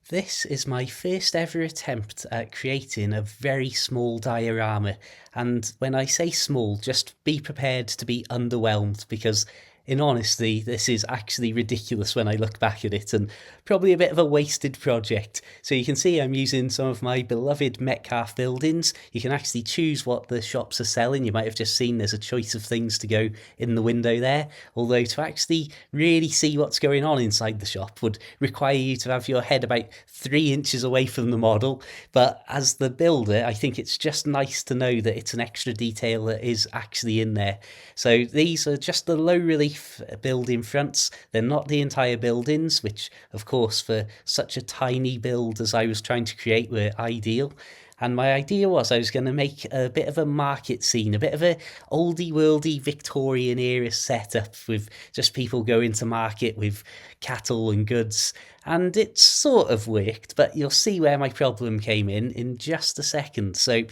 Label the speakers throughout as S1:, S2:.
S1: This is my first ever attempt at creating a very small diorama. And when I say small, just be prepared to be underwhelmed because, in honesty, this is actually ridiculous when I look back at it and probably a bit of a wasted project. So you can see I'm using some of my beloved Metcalfe buildings. You can actually choose what the shops are selling. You might have just seen there's a choice of things to go in the window there. Although to actually really see what's going on inside the shop would require you to have your head about 3 inches away from the model. But as the builder, I think it's just nice to know that it's an extra detail that is actually in there. So these are just the low relief building fronts. They're not the entire buildings, which, of course, for such a tiny build as I was trying to create, were ideal. And my idea was I was going to make a bit of a market scene, a bit of a oldie worldy Victorian era setup with just people going to market with cattle and goods. And it sort of worked, but you'll see where my problem came in just a second. So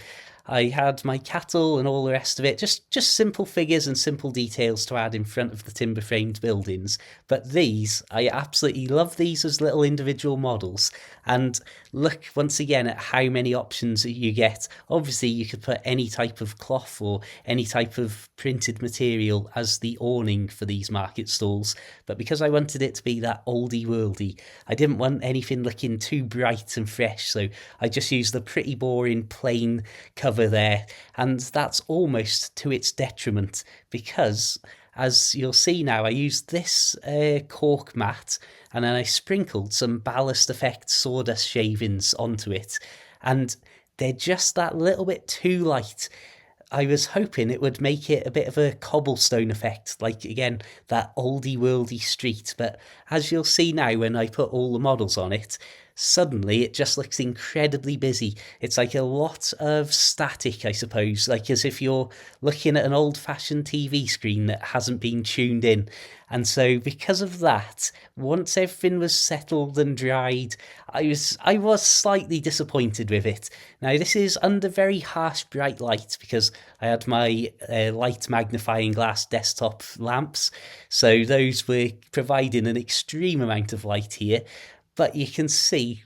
S1: I had my cattle and all the rest of it, just simple figures and simple details to add in front of the timber framed buildings. But these, I absolutely love these as little individual models. And look once again at how many options you get. Obviously, you could put any type of cloth or any type of printed material as the awning for these market stalls. But because I wanted it to be that oldie worldy, I didn't want anything looking too bright and fresh. So I just used the pretty boring plain cover there. And that's almost to its detriment because, as you'll see now, I used this cork mat and then I sprinkled some ballast effect sawdust shavings onto it. And they're just that little bit too light. I was hoping it would make it a bit of a cobblestone effect, like again, that oldie worldy street. But as you'll see now, when I put all the models on it, suddenly it just looks incredibly busy. It's like a lot of static, I suppose, like as if you're looking at an old fashioned TV screen that hasn't been tuned in. And so because of that, once everything was settled and dried, I was slightly disappointed with it. Now this is under very harsh bright light because I had my light magnifying glass desktop lamps, so those were providing an extreme amount of light here. But you can see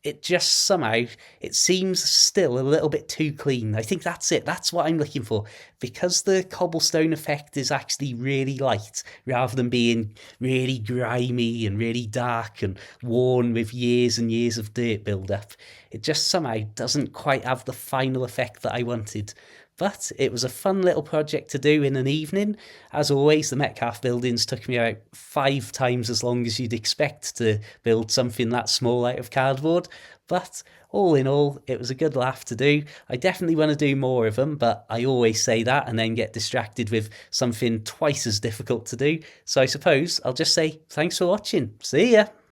S1: it just somehow it seems still a little bit too clean. I think that's it. That's what I'm looking for. Because the cobblestone effect is actually really light rather than being really grimy and really dark and worn with years and years of dirt build-up. It just somehow doesn't quite have the final effect that I wanted. But it was a fun little project to do in an evening. As always, the Metcalfe buildings took me about 5 times as long as you'd expect to build something that small out of cardboard. But all in all, it was a good laugh to do. I definitely want to do more of them, but I always say that and then get distracted with something twice as difficult to do. So I suppose I'll just say thanks for watching. See ya!